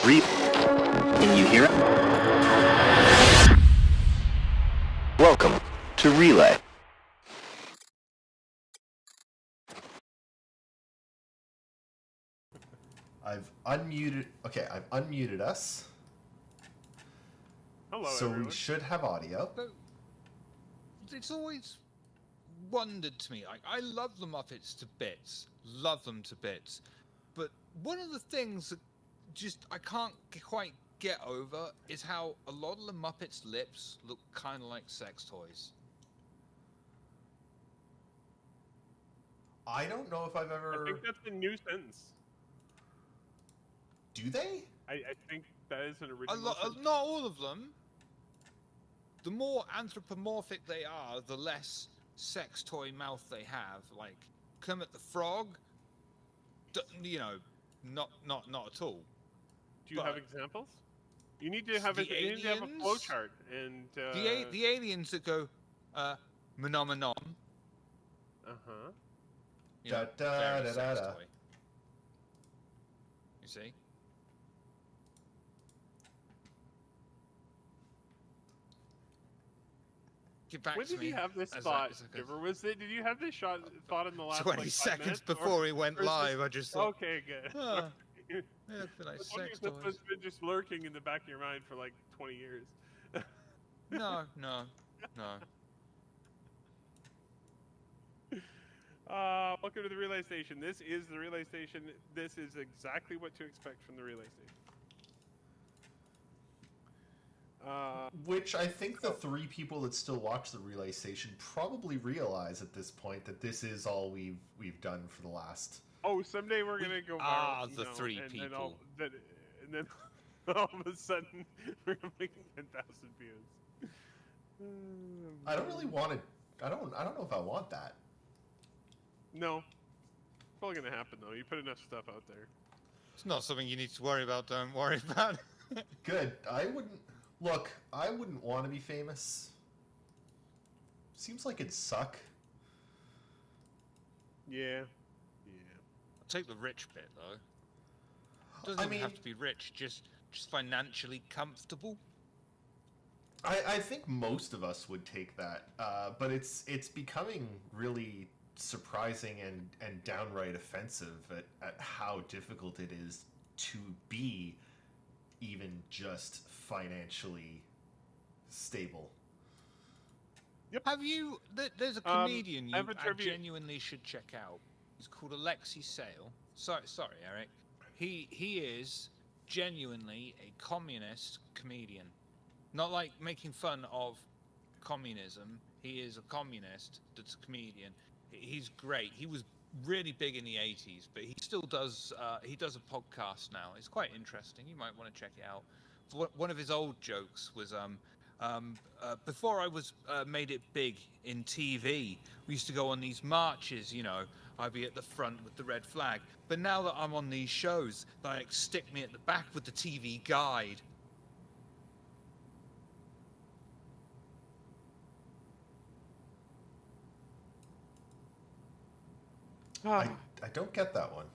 Can you hear it? Welcome to Relay. I've unmuted us. Hello, So everyone. we should have audio. But it's always wondered to me. I love the Muppets to bits. Love them to bits. But one of the things that just I can't quite get over is how a lot of the Muppets' lips look kind of like sex toys. I don't know if I've ever... I think that's a new sentence. Do they? I think that is an original sentence. Not all of them. The more anthropomorphic they are, the less sex toy mouth they have. Like Kermit the Frog, you know, not at all. Do you have examples? You need to have a flow chart and the aliens that go monomonom. Uh-huh. You know, Da, da, very da, sex da. toy. You see? Get back When to did me you have this as thought, a- Giver? Did you have this thought in the last 20 like, 5 seconds minutes, before he went or is this- live. I just thought, Okay, good. huh, they look like I was wondering sex if this toys. has been just lurking in the back of your mind for like 20 years. No. Welcome to the Relay Station. This is the Relay Station. This is exactly what to expect from the Relay Station. Which I think the 3 people that still watch the Relay Station probably realize at this point that this is all we've done for the last... Oh, someday we're gonna go viral. the 3 and people. Then all of a sudden we're gonna make 10,000 views. I don't really want to... I don't know if I want that. No, it's probably gonna happen though. You put enough stuff out there. It's not something you need to worry about. Don't worry about it. Good. I wouldn't... Look, I wouldn't want to be famous. Seems like it'd suck. Yeah. I'll take the rich bit though. Doesn't I even mean, have to be rich. Just financially comfortable. I think most of us would take that, but it's becoming really surprising and downright offensive at how difficult it is to be even just financially stable. Have you? There's a comedian I have a I trivia- genuinely should check out. He's called Alexi Sale. Sorry, Eric. He is genuinely a communist comedian. Not like making fun of communism. He is a communist that's a comedian. He's great. He was really big in the 80s, but he still does. He does a podcast now. It's quite interesting. You might want to check it out. One of his old jokes was before I was made it big in TV, we used to go on these marches, you know, I'd be at the front with the red flag. But now that I'm on these shows, they like stick me at the back with the TV guide. I don't get that one.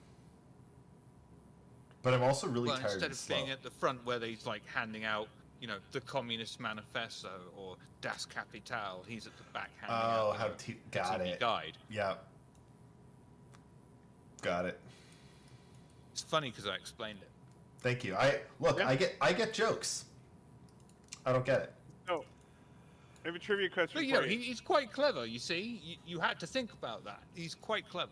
But I'm also really Well, tired instead and of slow. being at the front where they's like handing out, you know, the Communist Manifesto or Das Kapital, he's at the back handing out how the got TV it. guide. Yeah. Got it. It's funny because I explained it. Thank you. Yeah. I get jokes. I don't get it. So, I have a trivia question But you for know, you. he's quite clever. You see, you had to think about that. He's quite clever.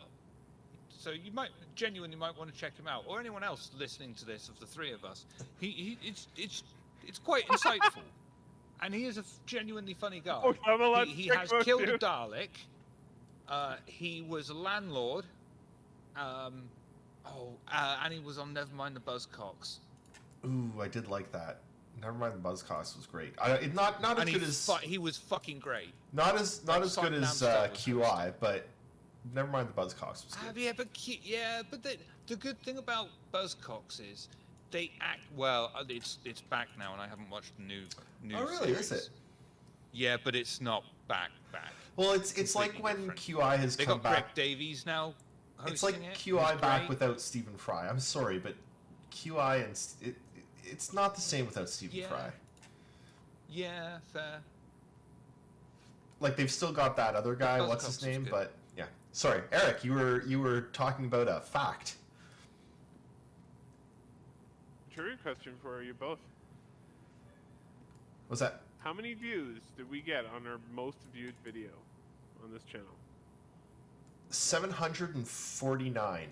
So you might genuinely want to check him out, or anyone else listening to this of the 3 of us. It's quite insightful, and he is a genuinely funny guy. Oh, I'm allowed to He check has those killed too? a Dalek. He was a landlord. And he was on Nevermind the Buzzcocks. Ooh, I did like that. Nevermind the Buzzcocks was great. Not as And good as he was fucking great. not as good Simon as Amstell was QI, but Nevermind the Buzzcocks was good. But the good thing about Buzzcocks is they act well. It's back now, and I haven't watched the new Oh, really? Is series. it? Yeah, but it's not back. Well, it's like Completely when different. QI has They come got Greg back. Davies now. It's like hosting it. QI He's back great. without Stephen Fry. I'm sorry, but QI and it's not the same without Stephen Yeah. Fry. Yeah, fair. Like they've still got that other guy. Buzzcocks What's his was name? good. But yeah. Sorry, Eric. You were talking about a fact. Trivia question for you both. What's that? How many views did we get on our most viewed video on this channel? 749.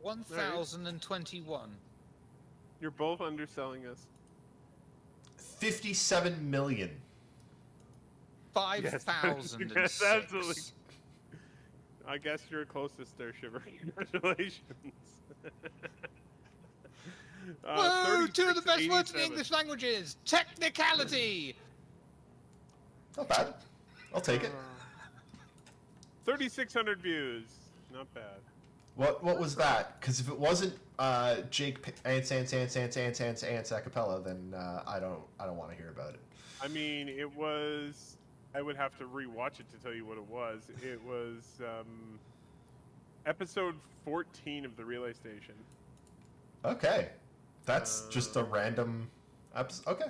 1,021. You're both underselling us. 57 million. 5,006. Yes, absolutely. I guess you're closest there, Shiver. Congratulations. Whoa! Two of the best words in 3687. the English languages. Technicality. Not bad. I'll take it. 3,600 views. Not bad. What was that? Because if it wasn't Jake Ants a cappella, then I don't want to hear about it. I mean, it was. I would have to rewatch it to tell you what it was. It was episode 14 of the Relay Station. Okay, that's just a random episode. Okay.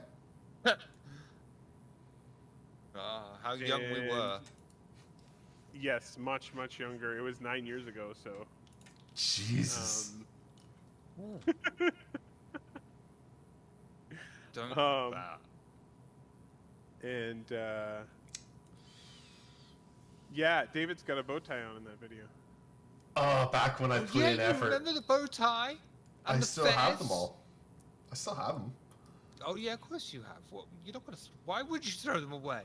How young we were. Yes, much younger. It was 9 years ago. So. Jesus. Don't Um, that. And yeah, David's got a bow tie on in that video. Oh, back when I put Yeah, in you effort. remember the bow tie? And I the still have fez? them all. I still have them. Oh yeah, of course you have. What? You're not gonna. Why would you throw them away?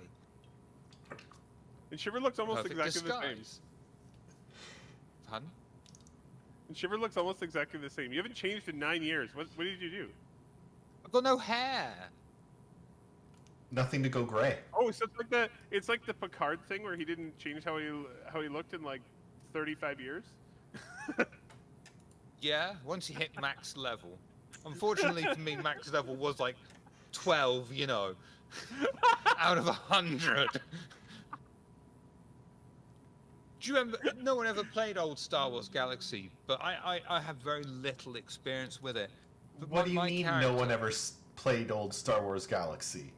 And Shiver looks almost Perfect exactly the same. disguise. Pardon? And Shiver looks almost exactly the same. You haven't changed in 9 years. What did you do? I've got no hair. Nothing to go gray. Oh, so it's like the Picard thing where he didn't change how he looked in like 35 years. Yeah, once you hit max level. Unfortunately for me, max level was like 12, you know, out of 100. Do you remember? No one ever played old Star Wars Galaxy, but I have very little experience with it. But What do you my mean character- no one ever played old Star Wars Galaxy?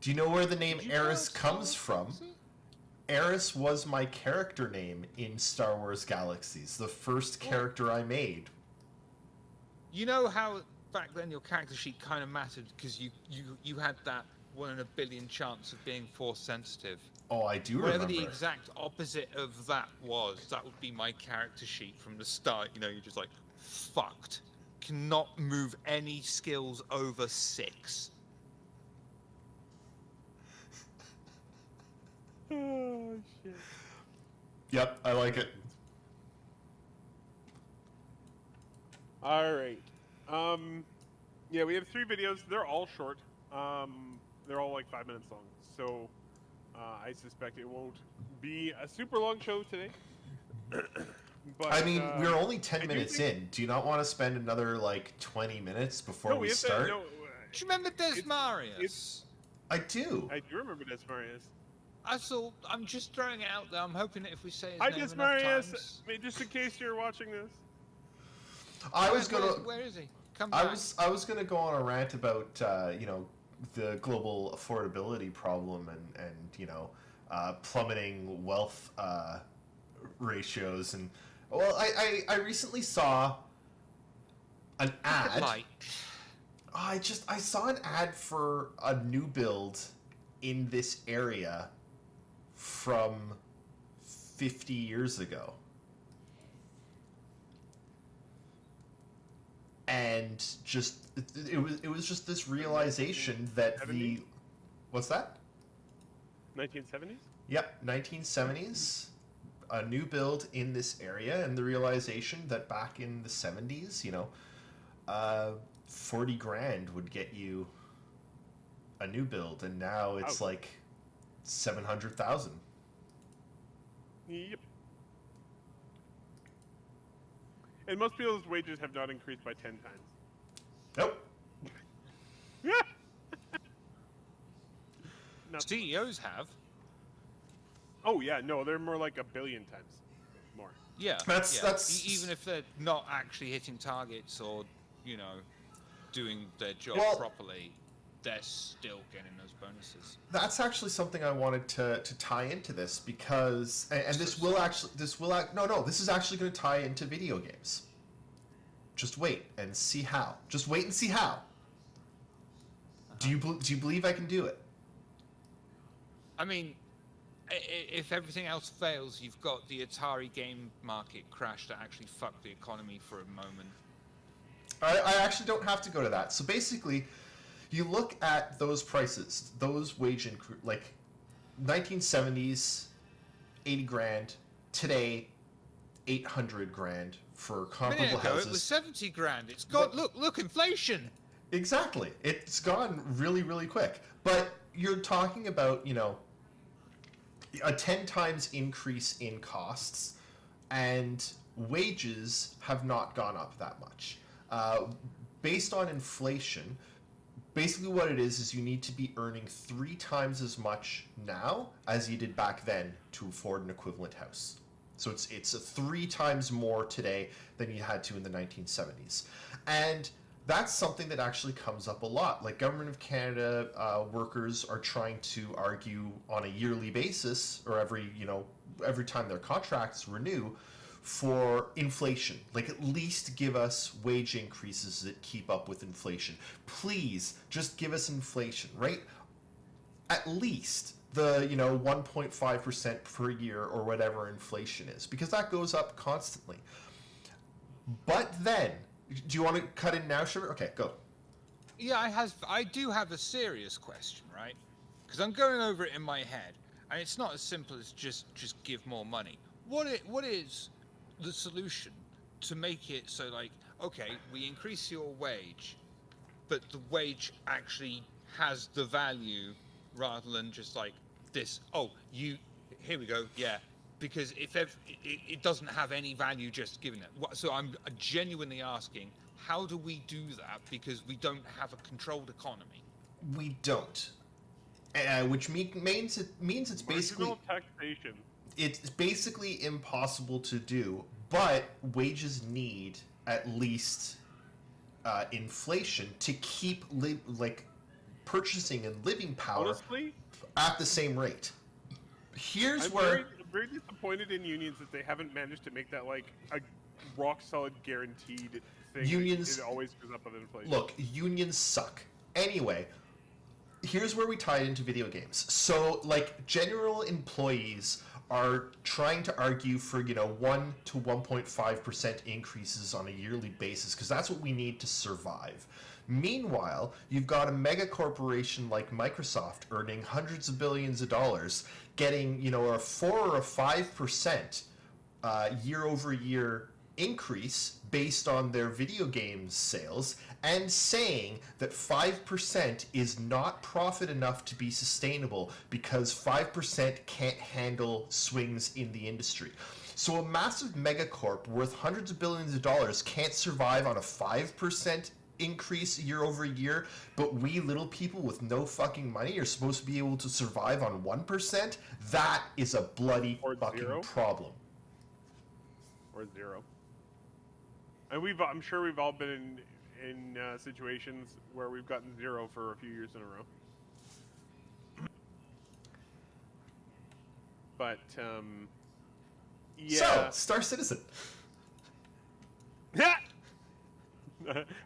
Do you know where the name Did you play Eris old Star comes Wars from? Galaxy? Eris was my character name in Star Wars Galaxies, the first character I made. You know how back then your character sheet kind of mattered because you had that 1 in a billion chance of being force sensitive. Oh, I do Whatever remember. the exact opposite of that was, that would be my character sheet from the start. You know, you're just like, fucked. Cannot move any skills over 6. Oh shit. Yep, I like it. All right. Yeah, we have 3 videos. They're all short. They're all like 5 minutes long. So I suspect it won't be a super long show today. But I mean, we're only I 10 do minutes think- in. Do you not want to spend another, like, 20 minutes before no, we have to- start? no, Do you remember Des It's- Marius? I do. I do remember Desmarius. I thought, I'm just throwing it out there. I'm hoping that if we say his Hi, name enough Desmarius. times... I mean, just in case you're watching this. I was Where- gonna. Where is he? Come I back. was gonna go on a rant about you know, the global affordability problem and you know, plummeting wealth ratios, and well, I recently saw an ad. Like, I saw an ad for a new build in this area from 50 years ago. And just it was just this realization that the 70s? what's that? 1970s? Yep, 1970s, a new build in this area, and the realization that back in the 70s, you know, 40 grand would get you a new build, and now it's Ouch. like 700,000. Yep. And most people's wages have not increased by 10 times. Nope. Not- CEOs have. oh yeah, no, they're more like 1 billion times more. Yeah. That's- yeah. that's- Even if they're not actually hitting targets or, you know, doing their job Well- properly, they're still getting those bonuses. That's actually something I wanted to tie into this because, and this is actually going to tie into video games. Just wait and see how. Just wait and see how. Do you believe I can do it? I mean, if everything else fails, you've got the Atari game market crash that actually fucked the economy for a moment. I actually don't have to go to that. So basically, you look at those prices, those wage like 1970s, 80 grand. Today, 800 grand for A comparable minute ago, houses. it was 70 grand. It's got look inflation. Exactly. It's gone really, really quick. But you're talking about, a 10 times increase in costs, and wages have not gone up that much. Based on inflation, basically what it is you need to be earning 3 times as much now as you did back then to afford an equivalent house. So it's 3 times more today than you had to in the 1970s. And that's something that actually comes up a lot. Like Government of Canada workers are trying to argue on a yearly basis, or every time their contracts renew, for inflation. Like, at least give us wage increases that keep up with inflation. Please, just give us inflation, right? At least the 1.5% per year or whatever inflation is, because that goes up constantly. But then, do you want to cut in now, Shiver? Okay, go. Yeah, I do have a serious question, right? Because I'm going over it in my head, and it's not as simple as just give more money. What is the solution to make it so, like, okay, we increase your wage, but the wage actually has the value rather than just like this? Oh, here we go, yeah. Because if it doesn't have any value just giving it. So I'm genuinely asking, how do we do that? Because we don't have a controlled economy. We don't. Which means it's basically Marginal taxation. it's basically impossible to do. But wages need at least inflation to keep purchasing and living power Honestly, at the same rate. Here's I'm where very disappointed in unions that they haven't managed to make that like a rock solid guaranteed thing. Unions- It always goes up with inflation. look, unions suck. Anyway, here's where we tie it into video games. So, like, general employees are trying to argue for 1 to 1.5% increases on a yearly basis, because that's what we need to survive. Meanwhile, you've got a mega corporation like Microsoft earning hundreds of billions of dollars, getting a 4 or a 5% year over year increase based on their video game sales, and saying that 5% is not profit enough to be sustainable because 5% can't handle swings in the industry. So a massive megacorp worth hundreds of billions of dollars can't survive on a 5% increase year over year, but we little people with no fucking money are supposed to be able to survive on 1%? That is a bloody Or fucking zero? problem. Or zero. And I'm sure we've all been in situations where we've gotten zero for a few years in a row. But yeah. So, Star Citizen. hey,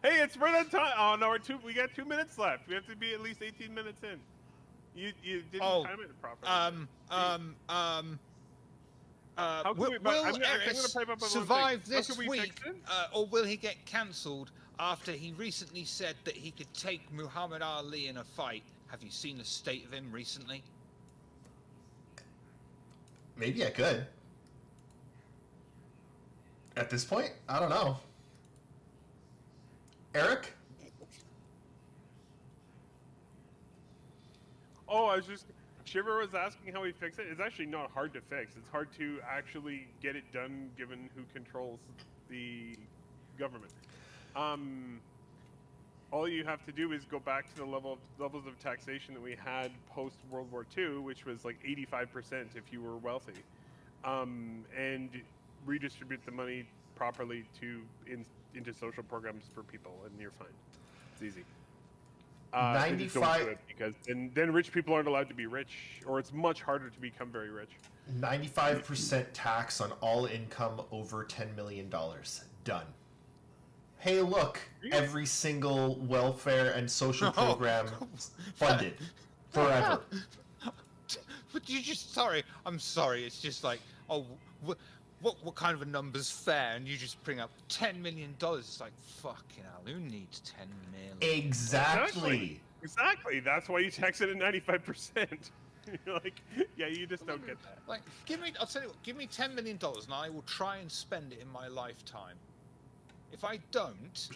it's right on time. Oh no, we got 2 minutes left. We have to be at least 18 minutes in. You didn't time it properly. How can Will, we- but I'm will gonna Eris pipe up on one survive thing. How this can we week, fix it? or will he get cancelled after he recently said that he could take Muhammad Ali in a fight? Have you seen the state of him recently? Maybe I could. At this point, I don't know. Eric? Oh, I was just. Shiver was asking how we fix it. It's actually not hard to fix. It's hard to actually get it done given who controls the government. All you have to do is go back to the levels of taxation that we had post World War II, which was like 85% if you were wealthy, and redistribute the money properly into social programs for people, and you're fine. It's easy. They just don't do 95 it because then rich people aren't allowed to be rich, or it's much harder to become very rich. 95% tax on all income over $10 million. Done. Hey, look, every single welfare and social program funded forever. But you just I'm sorry. It's just like, oh, what kind of a number's fair? And you just bring up $10 million. It's like, fucking hell, who needs 10 million? Exactly. Exactly. That's why you tax it at 95%. You're like, yeah, you just don't get that. Like, I'll tell you what, give me $10 million and I will try and spend it in my lifetime. If I don't,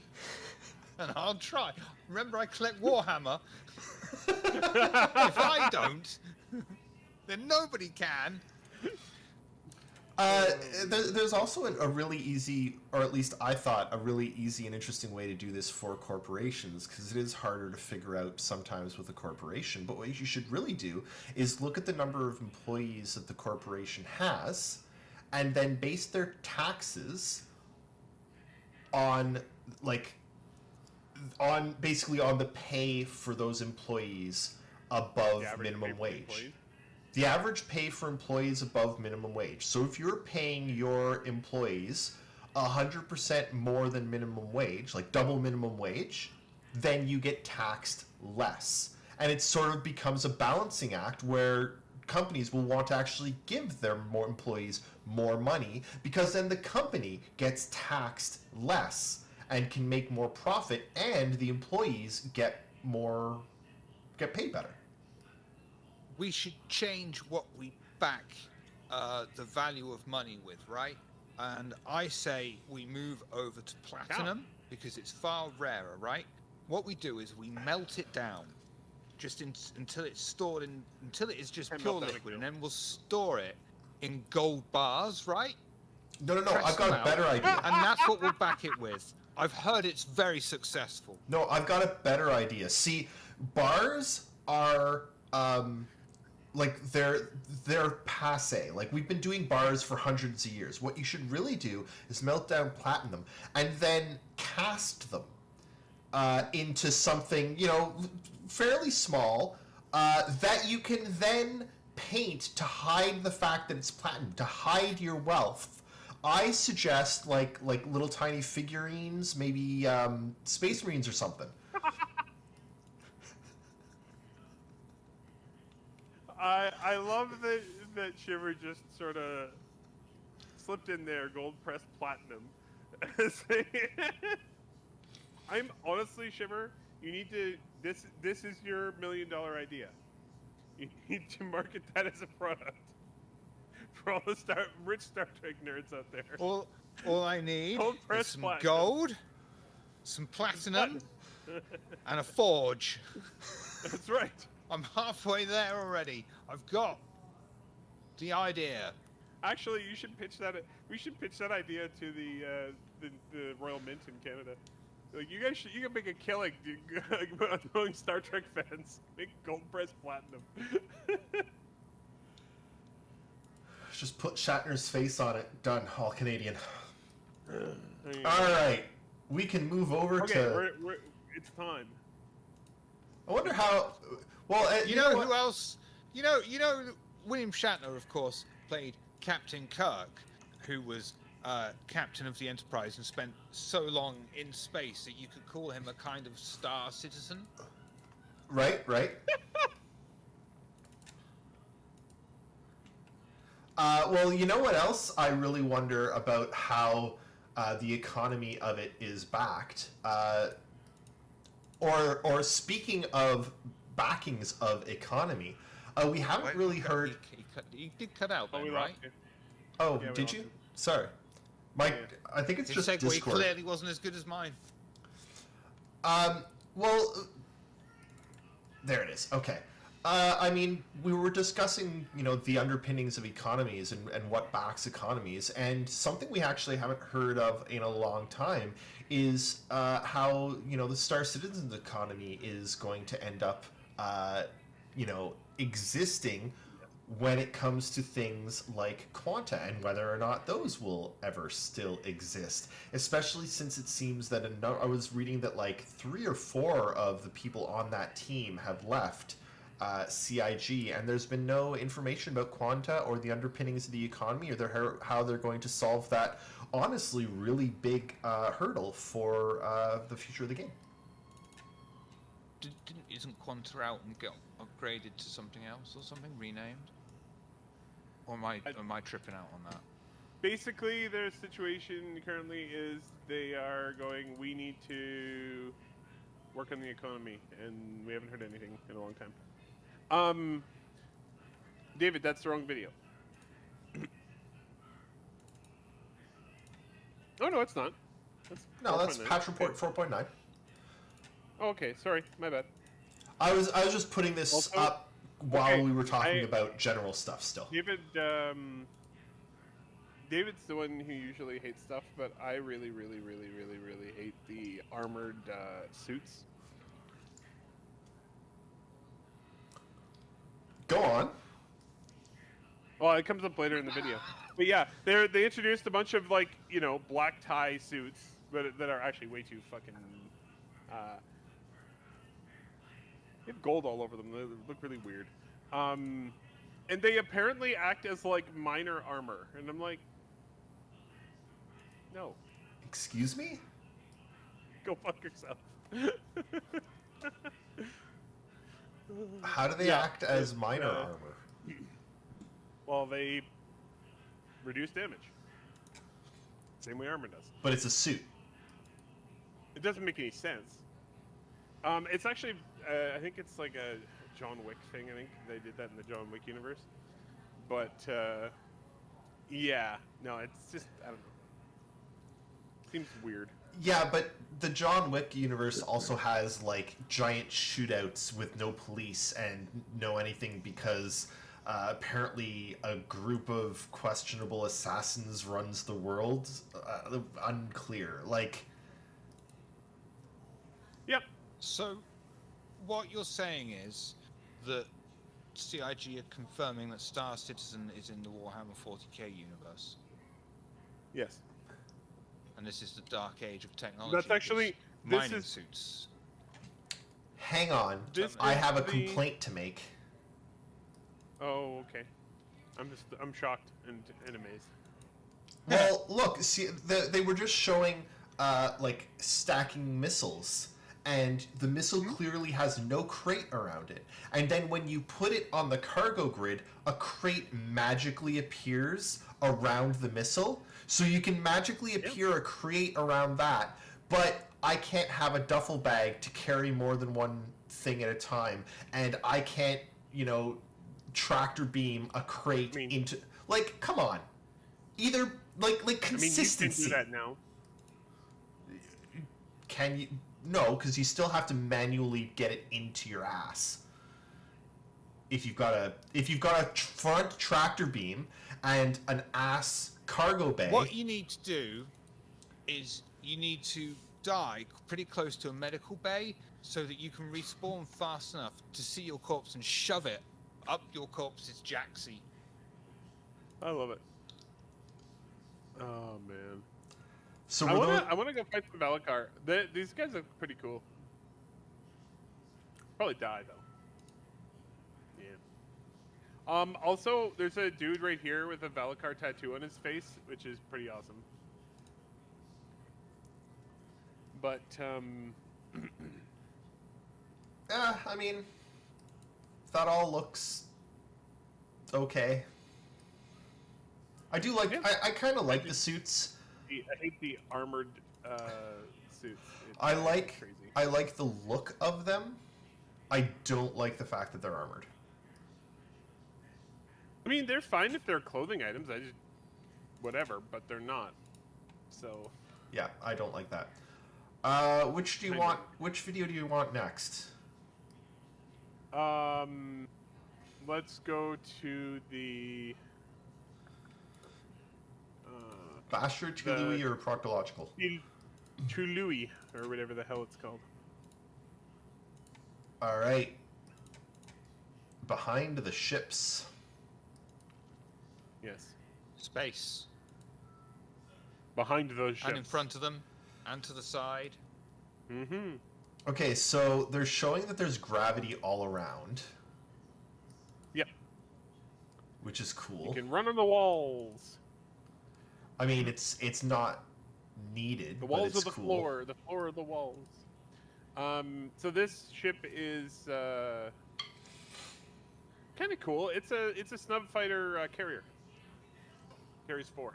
and I'll try. Remember, I collect Warhammer. If I don't, then nobody can. There's also a really easy, or at least I thought, a really easy and interesting way to do this for corporations, because it is harder to figure out sometimes with a corporation. But what you should really do is look at the number of employees that the corporation has, and then base their taxes on basically on the pay for those employees above minimum wage. The average pay for employees above minimum wage. So if you're paying your employees 100% more than minimum wage, like double minimum wage, then you get taxed less. And it sort of becomes a balancing act where companies will want to actually give their more employees more money, because then the company gets taxed less and can make more profit, and the employees get paid better. We should change what we back the value of money with, right? And I say we move over to platinum because it's far rarer, right? What we do is we melt it down until it's stored until it is just pure liquid, and then we'll store it in gold bars, right? No, Press I've got them a out, better idea. and that's what we'll back it with. I've heard it's very successful. No, I've got a better idea. See, bars are like they're passe. Like, we've been doing bars for hundreds of years. What you should really do is melt down platinum and then cast them into something, fairly small, that you can then paint to hide the fact that it's platinum, to hide your wealth. I suggest like little tiny figurines, maybe Space Marines or something. I love that Shiver just sort of slipped in there, gold pressed platinum. I'm honestly, Shiver, you need to. This is your $1 million idea. You need to market that as a product for all the rich Star Trek nerds out there. All I need is some platinum. gold, some platinum, and a forge. That's right. I'm halfway there already. I've got the idea. Actually, you should pitch that. We should pitch that idea to the Royal Mint in Canada. Like, you can make a killing among Star Trek fans. Make gold pressed platinum. Just put Shatner's face on it. Done. All Canadian. All right, we can move over to. It's time. I wonder how. Well, You know who else? You know, William Shatner, of course, played Captain Kirk, who was captain of the Enterprise and spent so long in space that you could call him a kind of star citizen. Right. Well, you know what else I really wonder about how the economy of it is backed? Or speaking of backings of economy, we haven't really heard. He did cut out, then, right? Oh, Yeah, we did lost you? him. Sorry, Mike. I think it's His just segue Discord. clearly wasn't as good as mine. Well, there it is. Okay. I mean, we were discussing, the underpinnings of economies and what backs economies, and something we actually haven't heard of in a long time is how, the Star Citizen's economy is going to end up, existing when it comes to things like Quanta and whether or not those will ever still exist. Especially since it seems that I was reading that like 3 or 4 of the people on that team have left CIG, and there's been no information about Quanta or the underpinnings of the economy or how they're going to solve that honestly really big hurdle for the future of the game. Isn't Quanta out and get upgraded to something else or something, renamed? Or am I tripping out on that? Basically, their situation currently is they are going, we need to work on the economy, and we haven't heard anything in a long time. David, that's the wrong video. Oh, no, it's not. That's 4.9. Patch Report 4.9. Oh, okay, sorry, my bad. I was just putting this Also, up while okay, we were talking about general stuff still. David's the one who usually hates stuff, but I really, really, really, really, really hate the armored suits. Go on. Well, it comes up later in the video. But yeah, they introduced a bunch of like, black tie suits, but that are actually way too fucking. They have gold all over them. They look really weird. And they apparently act as like minor armor, and I'm like, no, Excuse me? go fuck yourself. How do they Yeah, act as minor armor? Well, they reduce damage. Same way armor does. But it's a suit. It doesn't make any sense. It's actually, I think it's like a John Wick thing. I think they did that in the John Wick universe. But, yeah, no, it's just, I don't know. Seems weird. Yeah, but the John Wick universe also has like giant shootouts with no police and no anything because apparently a group of questionable assassins runs the world. Unclear. Like. Yep. So, what you're saying is that CIG are confirming that Star Citizen is in the Warhammer 40k universe, Yes. and this is the dark age of technology. That's actually, with this mining is, suits. Hang on. This I is have a the- complaint to make. oh, okay. I'm shocked and amazed. Well, look, see, they were just showing like stacking missiles, and the missile clearly has no crate around it. And then when you put it on the cargo grid, a crate magically appears around the missile, so you can magically appear a crate around that. But I can't have a duffel bag to carry more than one thing at a time, and I can't, tractor beam a crate into. Like, come on. Either like consistency. You can do that now. Can you? No, because you still have to manually get it into your ass. If you've got a front tractor beam and an ass cargo bay. What you need to do is you need to die pretty close to a medical bay so that you can respawn fast enough to see your corpse and shove it up your corpse's jacksie. I love it. Oh man. So I we're wanna go fight some Valakar. These guys are pretty cool. Probably die though. Yeah. Also, there's a dude right here with a Valakar tattoo on his face, which is pretty awesome. But I mean, that all looks okay. I do like. Yeah. I kind of like the suits. I hate the armored suits. It's I like. crazy. I like the look of them. I don't like the fact that they're armored. I mean, they're fine if they're clothing items. I just whatever, but they're not. So Yeah, I don't like that. Which do you I want? Which video do you want next? let's go to the Bastard, Tului, or Proctological? Tului, or whatever the hell it's called. All right. Behind the ships. Yes. Space. Behind those ships. And in front of them, and to the side. Mm-hmm. Okay, so they're showing that there's gravity all around, Yep. which is cool. You can run on the walls. I mean, it's not needed, The but walls it's of the cool. floor. The floor of the walls. So this ship is kind of cool. It's a snub fighter carrier. Carries 4.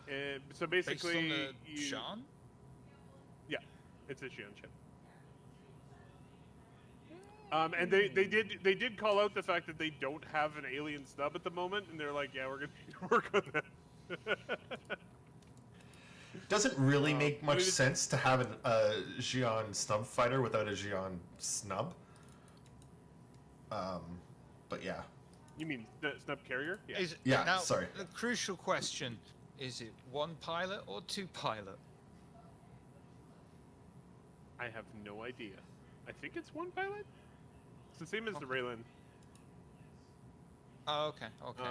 And so basically, Based on the Shan? yeah, it's a Xi'an ship. And they did call out the fact that they don't have an alien snub at the moment, and they're like, yeah, we're gonna work on that. Doesn't really make I much mean, sense to have a Xi'an snub fighter without a Xi'an snub. But yeah. You mean snub carrier? Yeah. Is, Yeah, now, sorry. The crucial question, is it 1 pilot or 2 pilot? I have no idea. I think it's 1 pilot. It's the same as the Raylan. Oh, okay, okay.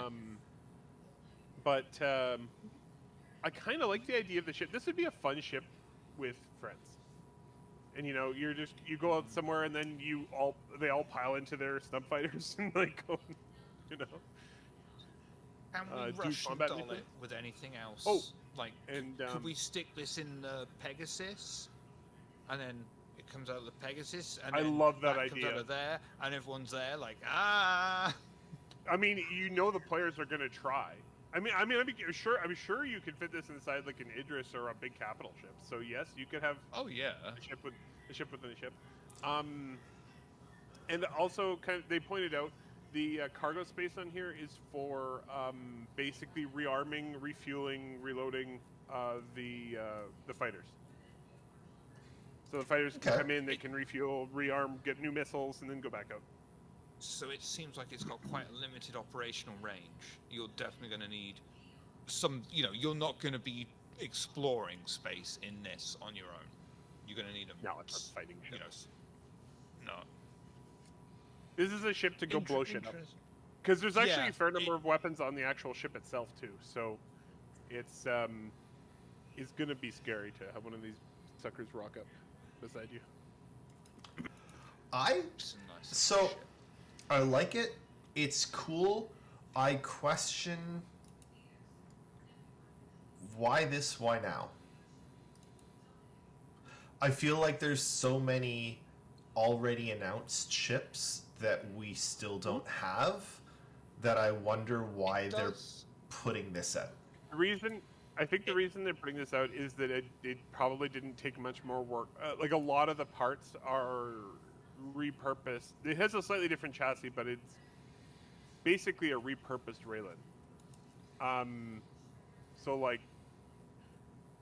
But I kind of like the idea of the ship. This would be a fun ship with friends. And you know, you go out somewhere and then they all pile into their snub fighters and like go, you know. Can we do Russian combat doll missions? it with anything else? Oh, Like, and could we stick this in the Pegasus, and then it comes out of the Pegasus, and I then love that comes idea. out of there, and everyone's there like, ah. I mean, you know, the players are gonna try. I'm sure you could fit this inside like an Idris or a big capital ship. So yes, you could have Oh yeah. a ship within a ship. And also, they pointed out the cargo space on here is for basically rearming, refueling, reloading the fighters. So the fighters can Okay. come in, they can refuel, rearm, get new missiles, and then go back out. So it seems like it's got quite a limited operational range. You're definitely going to need some. You know, you're not going to be exploring space in this on your own. You're going to need a. No, it's not fighting You ships. know, no. This is a ship to go blow shit up. Interest- Because there's actually Yeah, a fair number of weapons on the actual ship itself too, so it's gonna be scary to have one of these suckers rock up beside you. It's a nice So, ship. I like it. It's cool. I question why this, why now? I feel like there's so many already announced ships that we still don't have that I wonder why It they're does- putting this out. I think the reason they're putting this out is that it probably didn't take much more work. Like a lot of the parts are repurposed. It has a slightly different chassis, but it's basically a repurposed Raylan. So like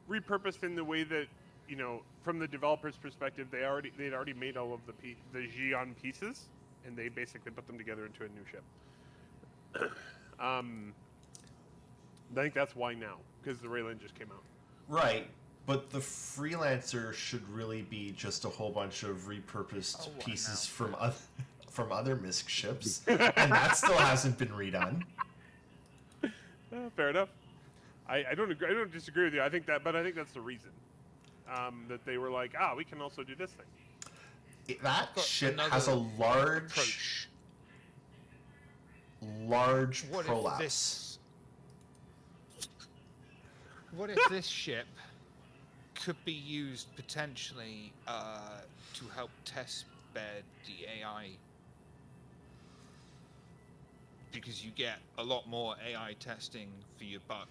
repurposed in the way that, you know, from the developer's perspective, they'd already made all of the Xi'an pieces, and they basically put them together into a new ship. I think that's why now, because the Raylan just came out. Right, but the Freelancer should really be just a whole bunch of repurposed Oh, I pieces know. from other MISC ships, and that still hasn't been redone. Fair enough. I don't agree. I don't disagree with you. I think that's the reason that they were like, we can also do this thing. That Got ship has a another large approach. What prolapse. What if this ship could be used potentially to help test bed the AI? Because you get a lot more AI testing for your buck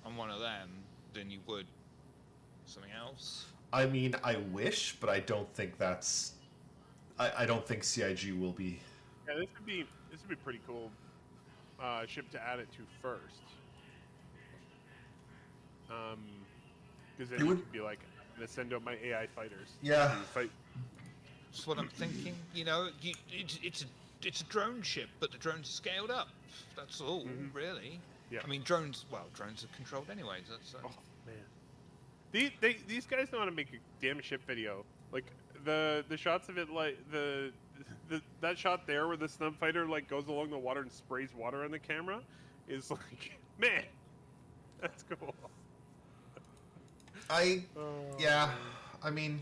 on one of them than you would something else. I mean, I wish, but I don't think that's. I don't think CIG will be. Yeah, this would be pretty cool ship to add it to first. Because then It you would- could be like, I'm gonna send out my AI fighters. Yeah. to fight. That's what I'm thinking. You know, it's a drone ship, but the drones are scaled up. That's all, really. Yeah. I mean, drones are controlled anyways. That's Oh man, these guys know how to make a damn ship video. Like the shots of it, like that shot there where the snub fighter like goes along the water and sprays water on the camera is like, man, that's cool. Yeah, I mean,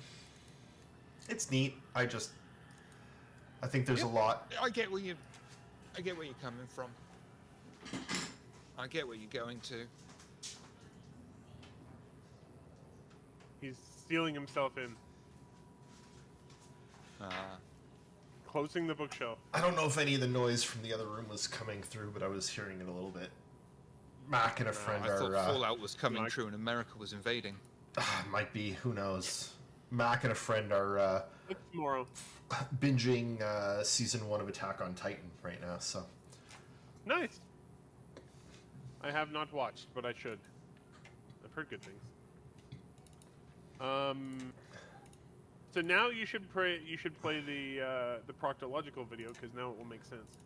it's neat. I think there's a lot. I get where you're coming from. I get where you're going to. He's sealing himself in, closing the bookshelf. I don't know if any of the noise from the other room was coming through, but I was hearing it a little bit. Mac and a friend I thought are Fallout was coming Mike- true and America was invading. might be, who knows. Mac and a friend are It's tomorrow. binging season 1 of Attack on Titan right now, so Nice. I have not watched, but I should. I've heard good things. So now you should play the proctological video because now it will make sense.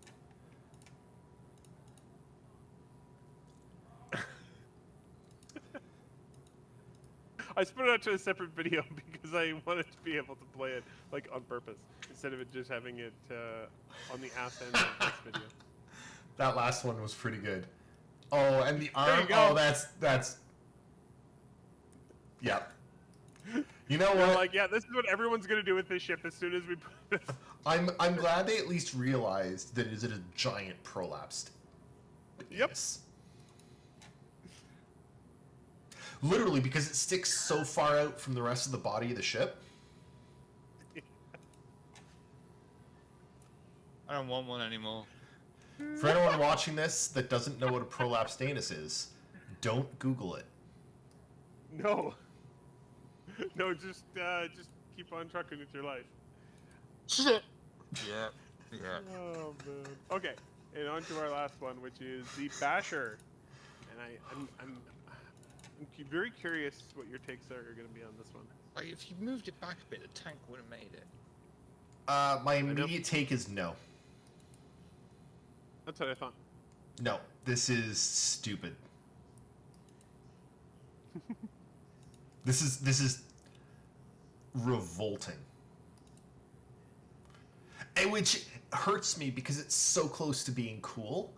I split it out to a separate video because I wanted to be able to play it like on purpose instead of it just having it on the ass end of this video. that last one was pretty good. Oh, and the There you arm. go. Oh, that's. Yeah. You know They're what? like, yeah, this is what everyone's gonna do with this ship as soon as we put this. I'm glad they at least realized that it is a giant prolapsed. Yep. Yes. Literally, because it sticks so far out from the rest of the body of the ship. I don't want one anymore. For anyone watching this that doesn't know what a prolapsed anus is, don't Google it. No. No, just keep on trucking with your life. Yeah. Yeah. Oh man. Okay, and on to our last one, which is the Basher, and I'm very curious what your takes are going to be on this one. Like, if you moved it back a bit, the tank would have made it. My immediate take is no. That's what I thought. No, this is stupid. This is revolting. And which hurts me because it's so close to being cool.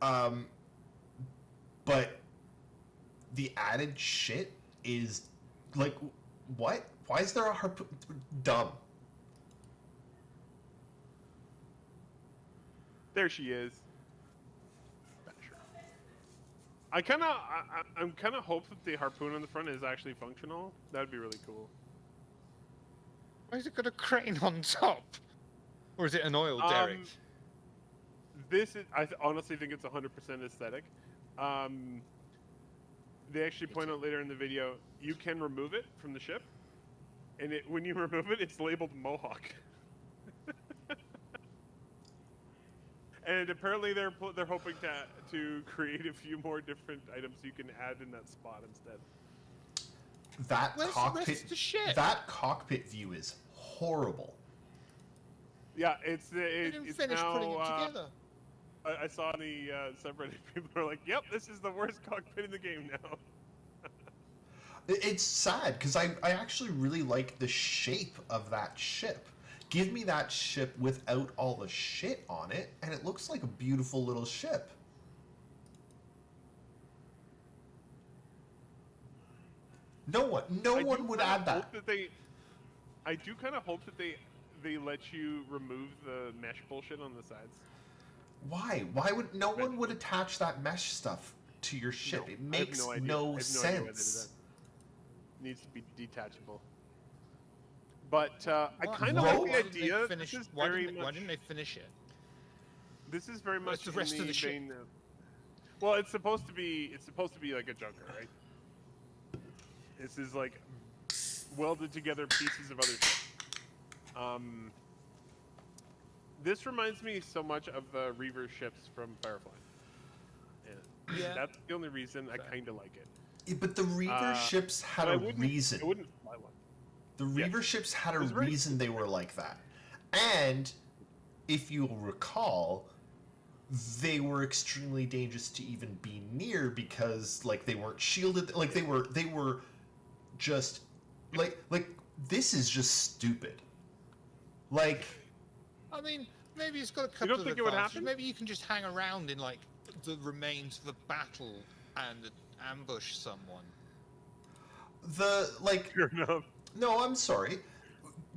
But the added shit is like, what? Why is there a harpoon? Dumb. There she is. Basher. I'm kind of hope that the harpoon on the front is actually functional. That'd be really cool. Why has it got a crane on top? Or is it an oil derrick? This is, honestly think it's 100% aesthetic. They actually point out later in the video, you can remove it from the ship, and when you remove it, it's labeled Mohawk. And apparently they're hoping to create a few more different items you can add in that spot instead. That Where's the cockpit. rest of the ship? That cockpit view is horrible. Yeah, it's They didn't it's finish now. putting it together. I saw on the subreddit people are like, "Yep, this is the worst cockpit in the game now." It's sad because I actually really like the shape of that ship. Give me that ship without all the shit on it, and it looks like a beautiful little ship. No one would add that. I do kind of hope that they let you remove the mesh bullshit on the sides. Why? Why would no one would attach that mesh stuff to your ship? No, It I have makes no idea. I no have no idea why they did sense. that. Needs to be detachable. But I Why- kind of why like didn't the didn't they idea. finish- This is why very didn't much. they finish it? This is very Where's much the in rest of the ship? vein of- Well, it's supposed to be like a junker, right? This is like welded together pieces of other shit. This reminds me so much of the Reaver ships from Firefly. And Yeah. that's the only reason I Fair. kind of like it. Yeah, but the Reaver ships had But a I wouldn't reason. fly one. The Yeah. Reaver ships had a It was very- reason they were like that. And if you'll recall, they were extremely dangerous to even be near because like they weren't shielded, like they were just like this is just stupid. Like, I mean, maybe it's got a You couple don't of think it would advantages. happen? Maybe you can just hang around in like the remains of a battle and ambush someone. Fair enough. no, I'm sorry.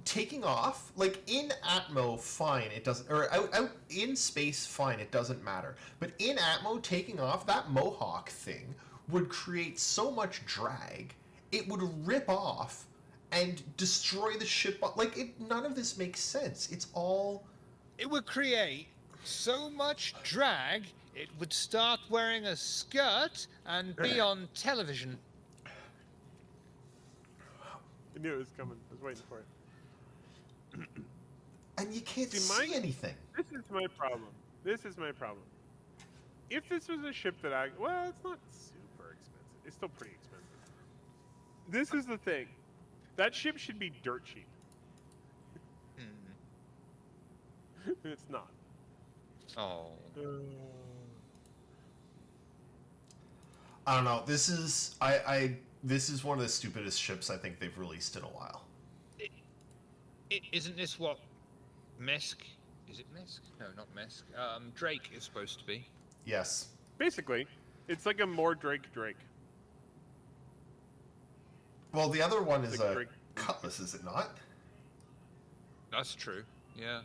Taking off, like in Atmo, fine, it doesn't, or out in space, fine, it doesn't matter. But in Atmo, taking off, that Mohawk thing would create so much drag, it would rip off and destroy the ship. Like, none of this makes sense. It's all. It would create so much drag, it would start wearing a skirt and be on television. I knew it was coming. I was waiting for it. And you can't See, see anything. This is my problem. If this was a ship that well, it's not super expensive. It's still pretty expensive. This is the thing. That ship should be dirt cheap. It's not. Oh. I don't know. This is this is one of the stupidest ships I think they've released in a while. Isn't this what Misk? Is it Misk? No, not Misk. Drake is supposed to be. Yes. Basically, it's like a more Drake. Well, the other one It's is like a Drake. Cutlass, is it not? That's true. Yeah.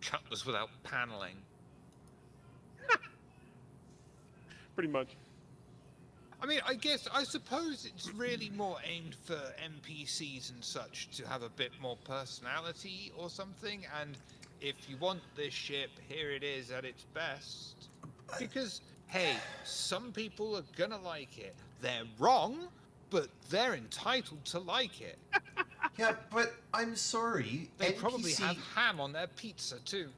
Cutlass without paneling. Pretty much. I mean, I suppose it's really more aimed for NPCs and such to have a bit more personality or something. And if you want this ship, here it is at its best. Because, hey, some people are gonna like it. They're wrong, but they're entitled to like it. Yeah, but I'm sorry. They probably have ham on their pizza too.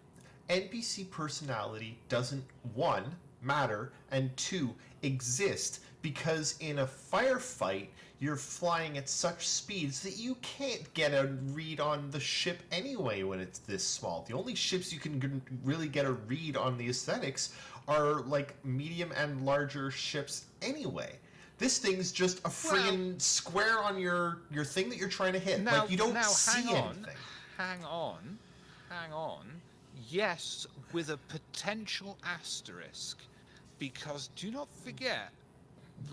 NPC personality doesn't, one, matter, and two, exist because in a firefight, you're flying at such speeds that you can't get a read on the ship anyway when it's this small. The only ships you can really get a read on the aesthetics are like medium and larger ships anyway. This thing's just a friggin' square on your thing that you're trying to hit. Now, like, you don't now, see anything. hang on. Yes, with a potential asterisk, because do not forget,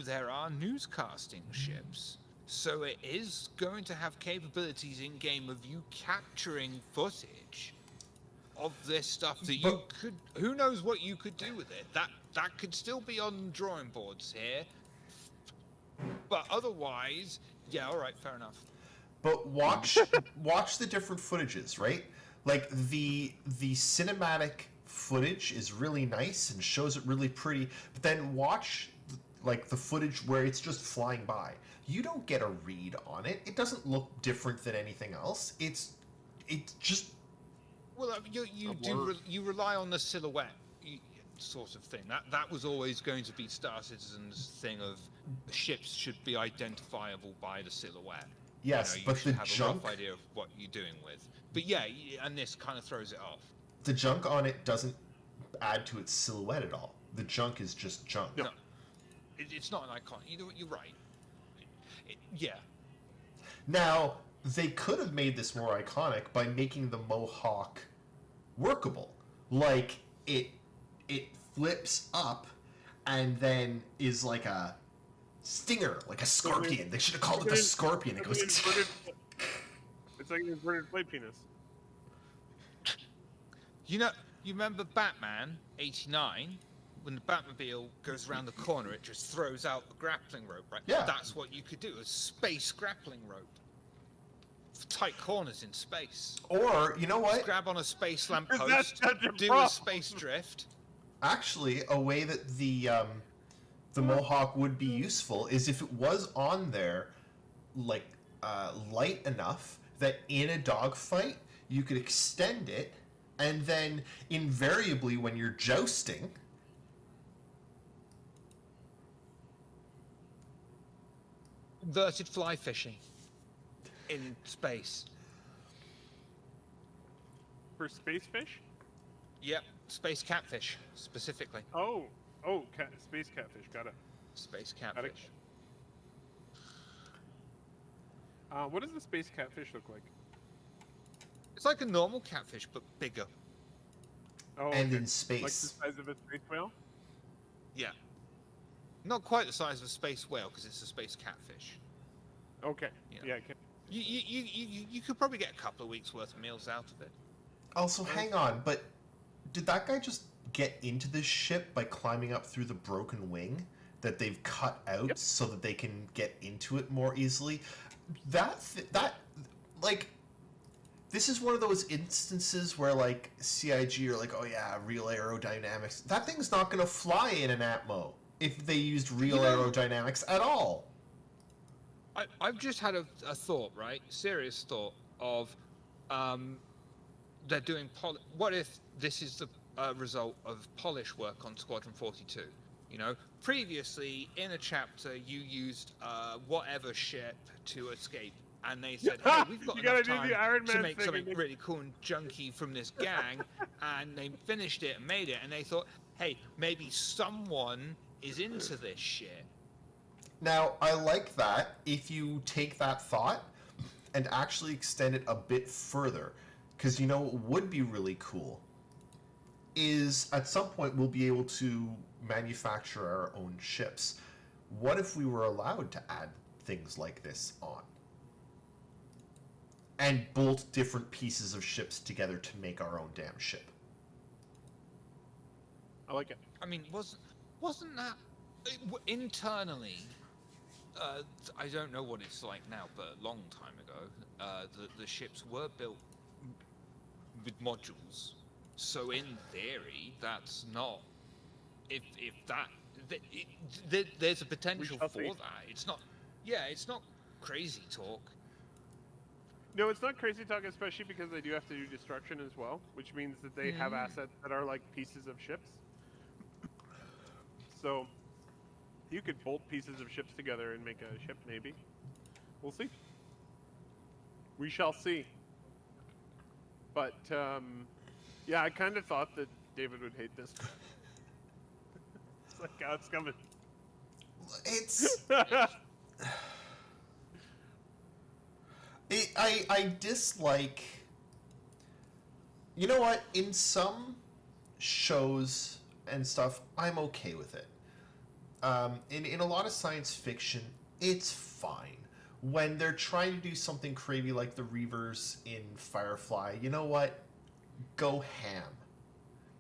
there are newscasting ships, so it is going to have capabilities in game of you capturing footage of this stuff that you could. Who knows what you could do with it? That could still be on drawing boards here, but otherwise, yeah, all right, fair enough. But watch the different footages, right? Like the cinematic footage is really nice and shows it really pretty, but then watch like the footage where it's just flying by. You don't get a read on it. It doesn't look different than anything else. It's just Well, you rely on the silhouette sort of thing. That was always going to be Star Citizen's thing of the ships should be identifiable by the silhouette. yes, you but should the have junk a rough idea of what you're doing with. But yeah, and this kind of throws it off. the junk on it doesn't add to its silhouette at all. The junk is just junk. No, it's not an icon. You're right. Yeah. Now, they could have made this more iconic by making the Mohawk workable. Like, it flips up and then is like a stinger, like a scorpion. They should have called it the scorpion. It goes... It's like an inverted plate penis. You remember Batman '89? When the Batmobile goes around the corner, it just throws out the grappling rope, right? Yeah. That's what you could do, a space grappling rope. For tight corners in space. Or, you know what? Just grab on a space lamppost, That's such a do problem. a space drift. Actually, a way that the Mohawk would be useful is if it was on there, like, light enough that in a dogfight, you could extend it, and then invariably when you're jousting... Inverted fly fishing. In space. For space fish? Yep, space catfish, specifically. Oh, space catfish. Got it. Space Got it. catfish. What does the space catfish look like? It's like a normal catfish, but bigger. Oh, And okay. in Like the space. size of a space whale? Yeah. Not quite the size of a space whale, because it's a space catfish. Okay. Yeah. Yeah. Okay. You could probably get a couple of weeks worth of meals out of it. Also, hang on, but did that guy just get into this ship by climbing up through the broken wing that they've cut out Yep. so that they can get into it more easily? This is one of those instances where, like, CIG are like, oh yeah, real aerodynamics. That thing's not going to fly in an Atmo if they used real aerodynamics at all. I've just had a thought, right? Serious thought of, they're doing what if this is the result of polish work on Squadron 42? You know, previously in a chapter you used whatever ship to escape, and they said, "Hey, we've got You gotta enough do the time Iron to Man make thing something again." really cool and junky from this gang," and they finished it and made it, and they thought, "Hey, maybe someone is into this shit." Now, I like that if you take that thought and actually extend it a bit further. Because, you know, what would be really cool is at some point we'll be able to manufacture our own ships. What if we were allowed to add things like this on? And bolt different pieces of ships together to make our own damn ship. I like it. I mean, wasn't that internally? I don't know what it's like now, but a long time ago, the ships were built with modules. So in theory, that's not. If that, there's a potential shall for see. that. It's not. Yeah, it's not crazy talk. No, it's not crazy talk, especially because they do have to do destruction as well, which means that they have assets that are like pieces of ships. So you could bolt pieces of ships together and make a ship, maybe. We'll see. We shall see. But yeah, I kind of thought that David would hate this. It's like, oh, it's coming. It's... I dislike... You know what? In some shows and stuff, I'm okay with it. In a lot of science fiction, it's fine. When they're trying to do something crazy like the Reavers in Firefly, you know what? Go ham.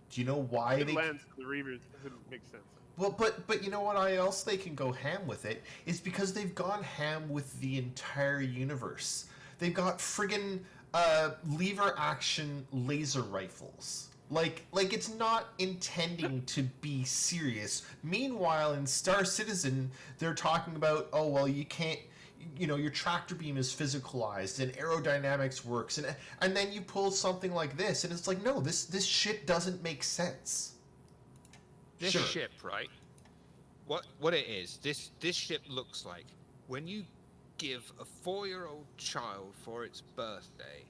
Do you know why It they... lands to the Reavers doesn't make sense. Well, but you know what else they can go ham with it is because they've gone ham with the entire universe. They've got friggin' lever action laser rifles. Like it's not intending to be serious. Meanwhile, in Star Citizen, they're talking about, oh well, you can't, you know, your tractor beam is physicalized and aerodynamics works, and then you pull something like this, and it's like, no, this shit doesn't make sense. This Sure. ship, right? What it is, this ship looks like when you give a 4-year-old child for its birthday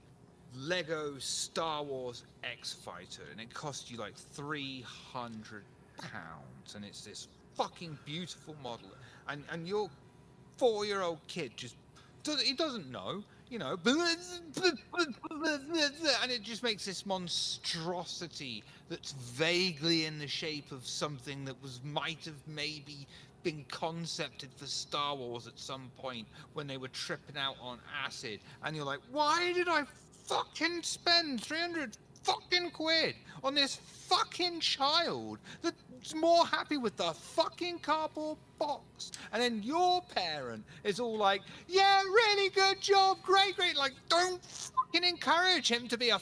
Lego Star Wars X-Fighter, and it costs you like £300, and it's this fucking beautiful model, and your 4-year-old kid he doesn't know, you know, and it just makes this monstrosity that's vaguely in the shape of something that might have maybe been concepted for Star Wars at some point when they were tripping out on acid, and you're like, why did I fucking spend 300 fucking quid on this fucking child that's more happy with the fucking cardboard box? And then your parent is all like, yeah, really good job, great, like, don't fucking encourage him to be a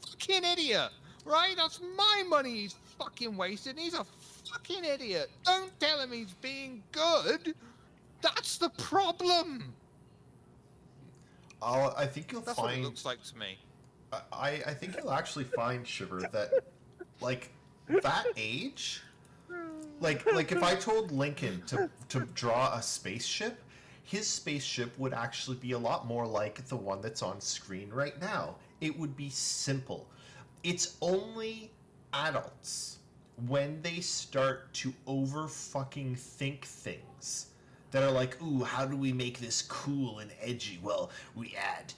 fucking idiot, right? That's my money he's fucking wasted, and he's a fucking idiot. Don't tell him he's being good. That's the problem. I think you'll That's what it find... looks like to me. I think you'll actually find, Shiver, that, like, that age, like if I told Lincoln to draw a spaceship, his spaceship would actually be a lot more like the one that's on screen right now. It would be simple. It's only adults, when they start to over-fucking think things, that are like, ooh, how do we make this cool and edgy? Well, we add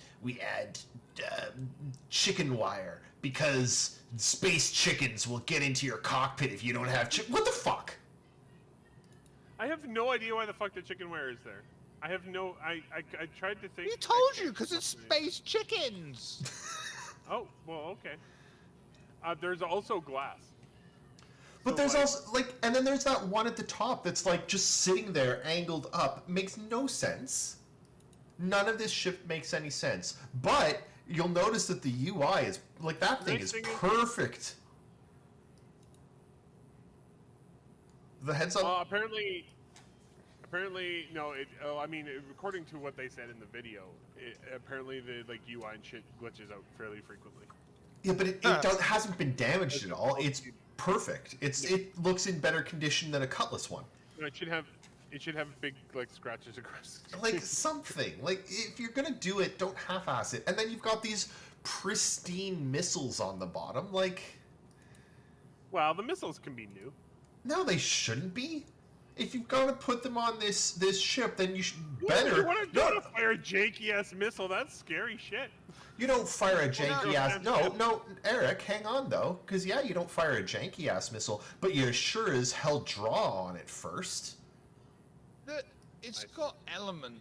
chicken wire because space chickens will get into your cockpit if you don't have what the fuck? I have no idea why the fuck the chicken wire is there. I have no. I tried to think. We told you because it's space chickens. Oh well, okay. There's also glass. But So, there's like- also like, and then there's that one at the top that's like just sitting there, angled up. Makes no sense. None of this ship makes any sense. But you'll notice that the UI is like that thing Nice is thing is- perfect. The heads up. Apparently, no. I mean, according to what they said in the video, apparently the like UI and shit glitches out fairly frequently. Yeah, but it hasn't been damaged at all. It's perfect. It looks in better condition than a Cutlass one. It should have big like scratches across. Like something. Like if you're gonna do it, don't half-ass it. And then you've got these pristine missiles on the bottom. Like, Well, the missiles can be new. no, they shouldn't be. If you've got to put them on this ship, then you should You better. want to fire a janky ass missile? That's scary shit. You don't fire a janky ass. no. No, Eric, hang on though, because yeah, you don't fire a janky ass missile, but you sure as hell draw on it first. It's got an element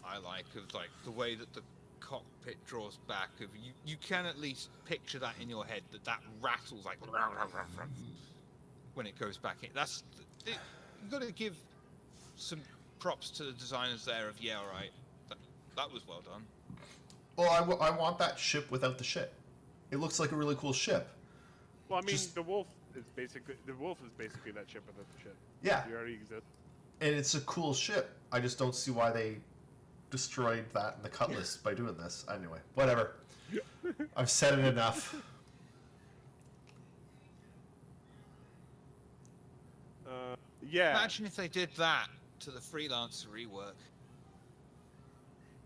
I like of like the way that the cockpit draws back. Of you can at least picture that in your head that rattles like when it goes back in. You got to give some props to the designers there. Of yeah, all right, that was well done. Well, I want that ship without the ship. It looks like a really cool ship. Well, I mean, Just- the wolf is basically that ship without the ship. Yeah, You already exist. and it's a cool ship. I just don't see why they destroyed that in the Cutlass by doing this. Anyway, whatever. I've said it enough. Yeah. Imagine if they did that to the freelancer rework.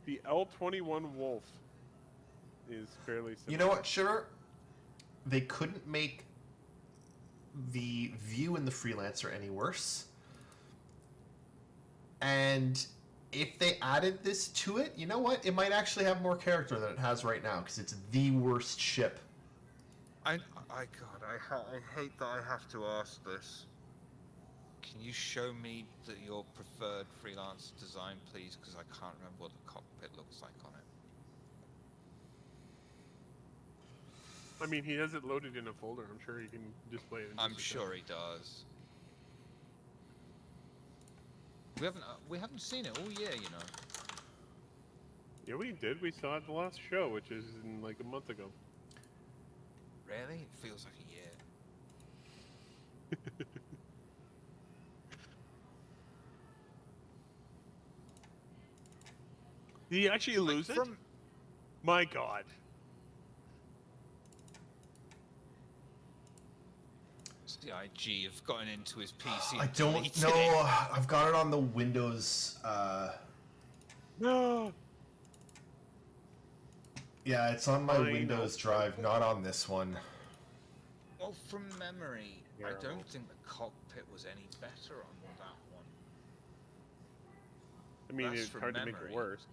The L-21 Wolf is fairly similar. You know what, Shiver? They couldn't make the view in the Freelancer any worse. And if they added this to it, you know what? It might actually have more character than it has right now, because it's the worst ship. I hate that I have to ask this. Can you show me your preferred freelance design, please? Because I can't remember what the cockpit looks like on it. I mean, he has it loaded in a folder. I'm sure he can display it. In I'm just a sure he does. We haven't seen it all year, you know. Yeah, we did. We saw it the last show, which is in like a month ago. Really? It feels like a year. Did he actually lose it? My God. CIG have gotten into his PC. I and don't deleted know. it. I've got it on the Windows. No. Yeah, it's on my Fine. Windows drive, not on this one. Well, from memory, I Terrible. don't think the cockpit was any better on that one. I mean, That's it's from hard to make memory. it worse.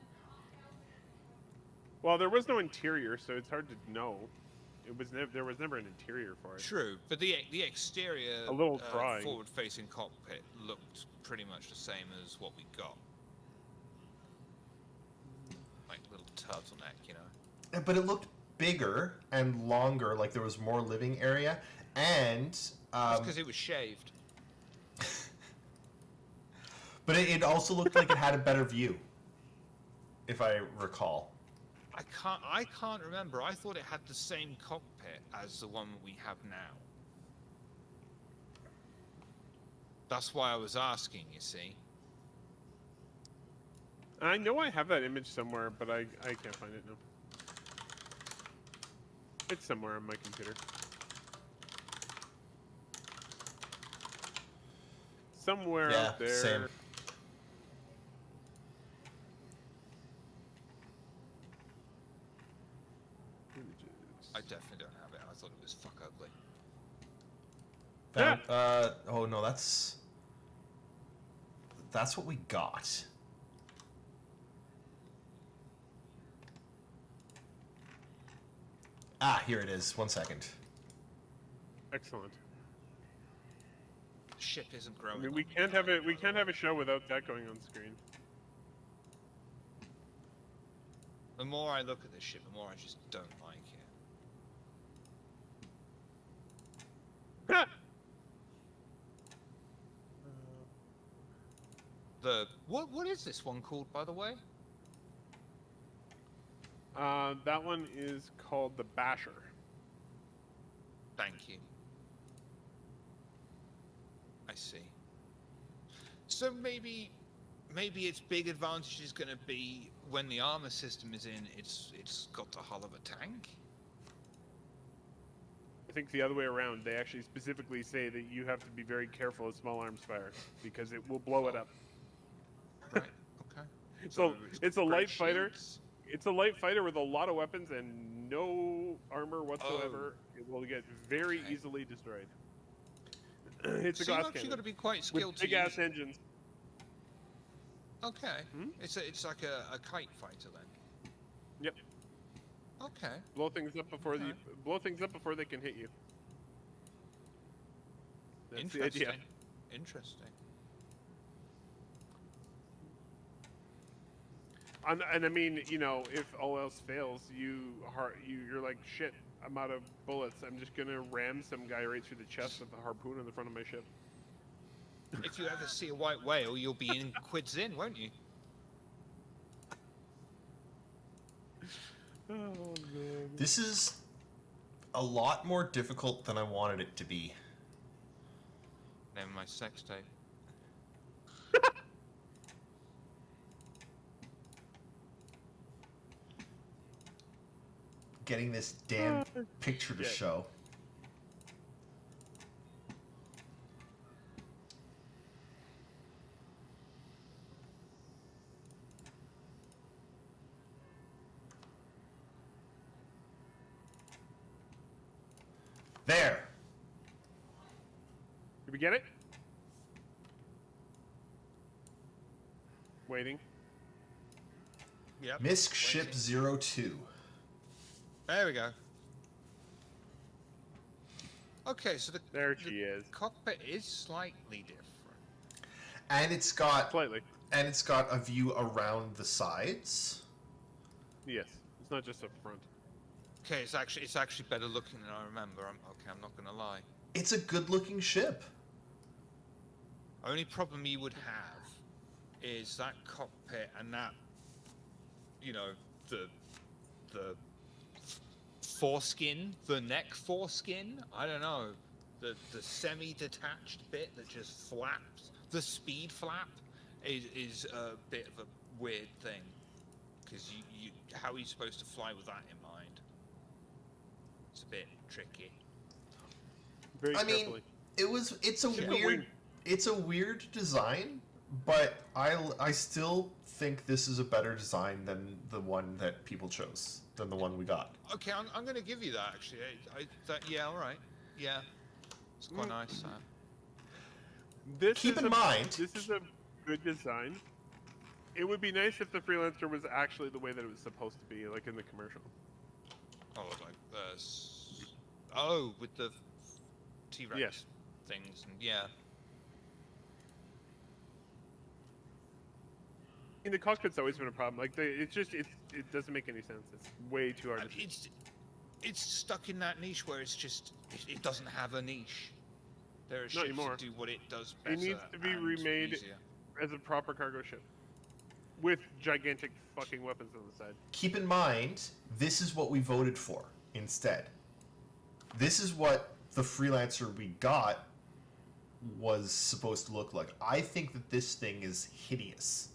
Well, there was no interior, so it's hard to know. There was never an interior for it. True, but the exterior A little dry. forward-facing cockpit looked pretty much the same as what we got. Like little turtleneck, you know. But it looked bigger and longer, like there was more living area, and Because it was shaved. but it also looked like it had a better view, if I recall. I can't remember. I thought it had the same cockpit as the one we have now. That's why I was asking, you see. I know I have that image somewhere, but I can't find it now. It's somewhere on my computer. Somewhere out there. same. I definitely don't have it. I thought it was fuck ugly. Oh no, that's what we got. Ah, here it is. 1 second. Excellent. The ship isn't I growing. mean, we can't have it. We can't have a show without that going on screen. The more I look at this ship, the more I just don't like it. The what is this one called, by the way? That one is called the Basher. Thank you. I see. So maybe its big advantage is going to be when the armor system is in. It's got the hull of a tank. I think the other way around. They actually specifically say that you have to be very careful as small arms fire because it will blow it up. Right. Okay. So it's a great light fighter. shields. It's a light fighter with a lot of weapons and no armor whatsoever. It will get very Okay. easily destroyed. It's a So you've glass actually cannon got to be quite skilled with to big ass use it. engines. Okay. Hmm? It's like a kite fighter then. Yep. Okay. Blow things up before Okay. blow things up before they can hit you. That's the Interesting. idea. Interesting. And I mean, you know, if all else fails, you're like, shit, I'm out of bullets. I'm just gonna ram some guy right through the chest with a harpoon in the front of my ship. If you ever see a white whale, you'll be in quids in, won't you? Oh man. This is a lot more difficult than I wanted it to be. Name of my sex tape. Getting this damn picture to Shit. show. There. Did we get it? Waiting. Yep. Misk Ship Waiting. 02. There we go. Okay, so There the she is. cockpit is slightly different. And it's got Slightly. a view around the sides. Yes. It's not just up front. Okay, it's actually better looking than I remember. I'm not gonna lie. It's a good-looking ship. Only problem you would have is that cockpit and that, you know, the foreskin, the neck foreskin. I don't know, the semi-detached bit that just flaps. The speed flap is a bit of a weird thing because you how are you supposed to fly with that in mind? It's a bit tricky. Very I mean, carefully. it's a Ship a weird wing. it's a weird design, but I still think this is a better design than the one that people chose, than the one we got. Okay, I'm going to give you that actually. Yeah, all right. Yeah, it's quite nice. Keep is in mind- this is a good design. It would be nice if the Freelancer was actually the way that it was supposed to be, like in the commercial. Oh, like with the T-Rex Yes. things, and yeah. In the cockpit's always been a problem. Like it doesn't make any sense. It's way too hard. To It's stuck in that niche where it's just it doesn't have a niche. There are Not ships anymore. that do what it does better. It needs to be and remade easier. as a proper cargo ship with gigantic fucking weapons on the side. Keep in mind, this is what we voted for instead. This is what the Freelancer we got was supposed to look like. I think that this thing is hideous.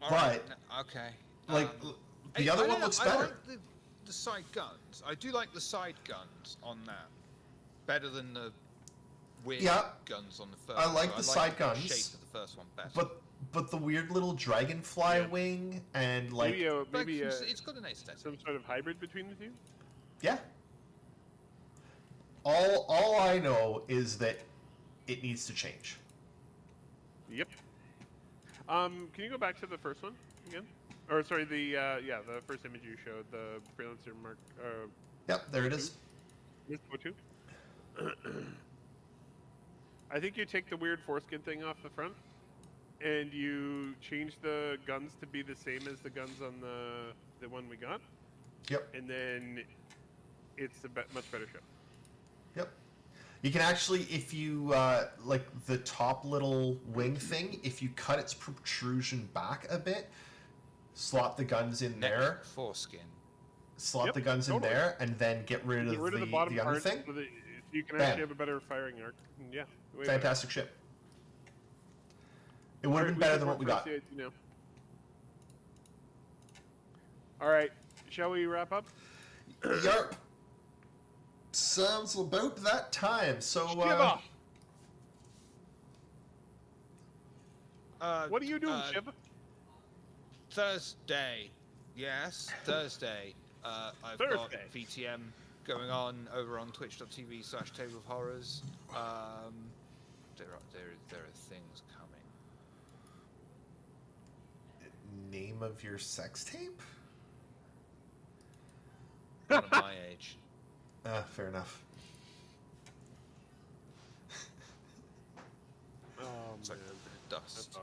All But- right, okay. Like, the I other don't one know, looks I better. like the side guns. I do like the side guns on that better than the weird Yeah. guns on the first. I like one. the side the guns, shape of the first one better. But the weird little dragonfly Yeah. wing and like maybe it's got an aesthetic. some sort of hybrid between the two. yeah. All I know is that it needs to change. Yep. Can you go back to the first one again? Or sorry, the first image you showed, the freelancer mark. Yep, there it is. Miss O2. I think you take the weird foreskin thing off the front, and you change the guns to be the same as the guns on the one we got. Yep. And then it's a much better shot. Yep. You can actually, if you, like the top little wing thing, if you cut its protrusion back a bit, slot the guns in there, Foreskin. slot Yep, the guns in totally. there, and then get rid Get of rid of the the bottom other part thing. so that you can Bam. actually have a better firing arc. And yeah. way better. Fantastic ship. It would have Alright, been better can than what we work got. for CIT now. All right, shall we wrap up? Yarp. Sounds about that time. So, Shiva! Uh, What are you doing, Shiva? Thursday. Yes, Thursday. I've got Thursday. VTM going on over on twitch.tv/Table of Horrors. There are things coming. name of your sex tape? One of my age. Fair enough. Oh, It's like man. dust. That's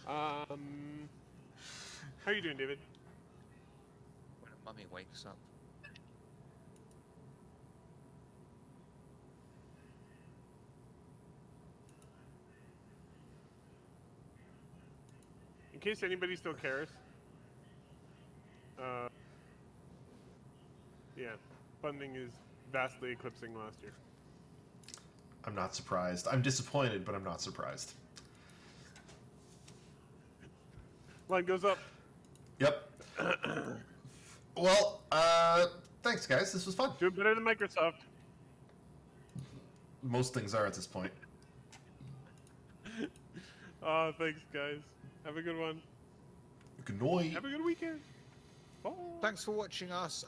awesome. How you doing, David? When a mummy wakes up. In case anybody still cares. Yeah, funding is vastly eclipsing last year. I'm not surprised. I'm disappointed, but I'm not surprised. Line goes up. Yep. Well, thanks, guys. This was fun. Doing better than Microsoft. Most things are at this point. Thanks, guys. Have a good one. Good night. Have a good weekend. Bye. Thanks for watching us